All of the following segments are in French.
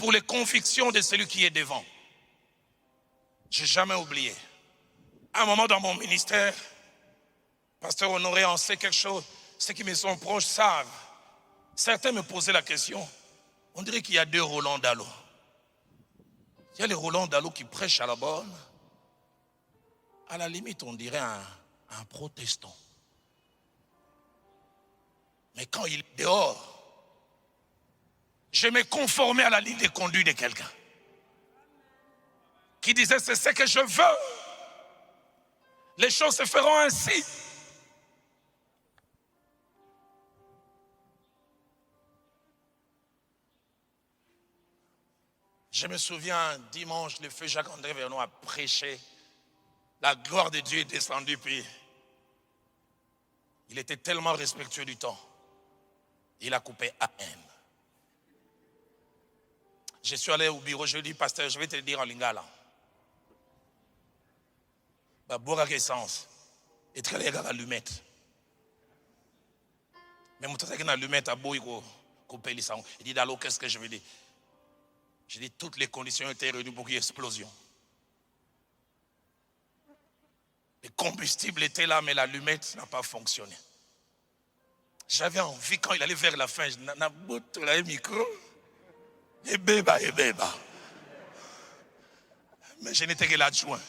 pour les convictions de celui qui est devant. Je n'ai jamais oublié. À un moment dans mon ministère, Pasteur Honoré en sait quelque chose. Ceux qui me sont proches savent. Certains me posaient la question. On dirait qu'il y a deux Roland Dallot. Il y a les Roland Dallot qui prêchent à la bonne. À la limite, on dirait un protestant. Mais quand il est dehors, je me conformais à la ligne de conduite de quelqu'un qui disait c'est ce que je veux. Les choses se feront ainsi. Je me souviens, dimanche, le feu Jacques-André Vernon a prêché. La gloire de Dieu est descendue, puis il était tellement respectueux du temps. Il a coupé Amen. Je suis allé au bureau, je lui ai dit, pasteur, je vais te le dire en lingala. Boire essence. Et très les gars allumette. Mais mon frère qui a allumette à bout, il couper les sangs. Il dit, d'alors, qu'est-ce que je veux dire? J'ai dit, toutes les conditions étaient réunies pour qu'il y ait explosion. Le combustible était là, mais l'allumette n'a pas fonctionné. J'avais envie, quand il allait vers la fin, je n'ai pas micro. Et béba. Mais je n'étais que l'adjoint.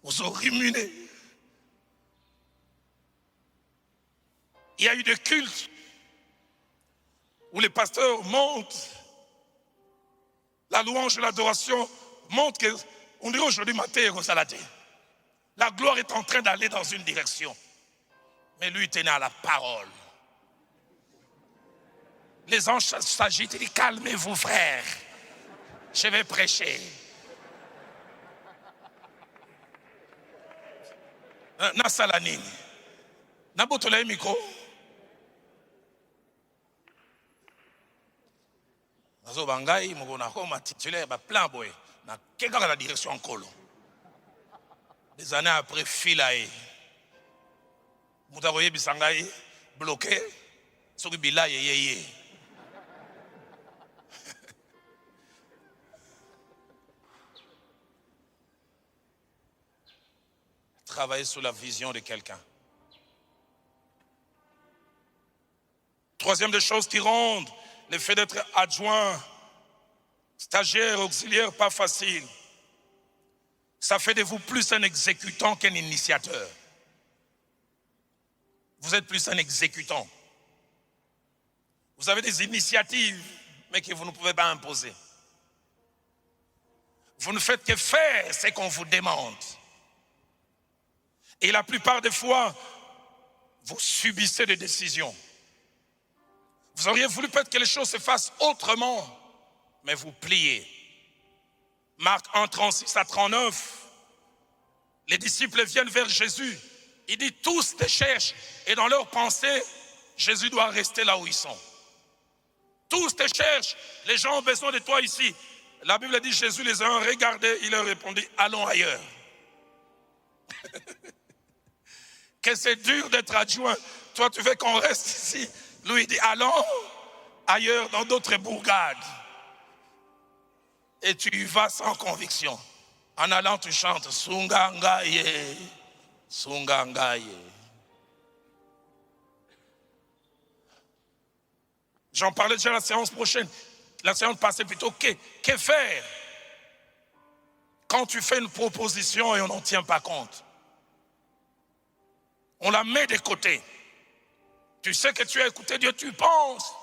On s'est rimuné. Il y a eu des cultes où les pasteurs montent, la louange et l'adoration montrent qu'on dirait aujourd'hui matin au Salaté. La gloire est en train d'aller dans une direction. Mais lui, il tenait à la parole. Les anges s'agitent et disent, calmez-vous frère, je vais prêcher. Na salanini. Na botola micro. Nazo bangai mugona ko matitulaire ba plan boy na keka la direction Nkolo. Des années après filae. Mutaroye bisangai bloqué soki bila yeye. Travailler sous la vision de quelqu'un. Troisième des choses qui rendent le fait d'être adjoint, stagiaire, auxiliaire, pas facile. Ça fait de vous plus un exécutant qu'un initiateur. Vous êtes plus un exécutant. Vous avez des initiatives, mais que vous ne pouvez pas imposer. Vous ne faites que faire ce qu'on vous demande. Et la plupart des fois, vous subissez des décisions. Vous auriez voulu peut-être que les choses se fassent autrement, mais vous pliez. Marc 1, 36 à 39, les disciples viennent vers Jésus. Il dit, tous te cherchent. Et dans leur pensée, Jésus doit rester là où ils sont. Tous te cherchent. Les gens ont besoin de toi ici. La Bible dit, Jésus les a regardés. Il leur répondit, allons ailleurs. Que c'est dur d'être adjoint. Toi, tu veux qu'on reste ici. Lui, il dit, allons ailleurs dans d'autres bourgades. Et tu y vas sans conviction. En allant, tu chantes Sungangaye, Sungangaye. J'en parlais déjà la séance prochaine. La séance passée plutôt. Que faire quand tu fais une proposition et on n'en tient pas compte? On la met de côté. Tu sais que tu as écouté Dieu, tu penses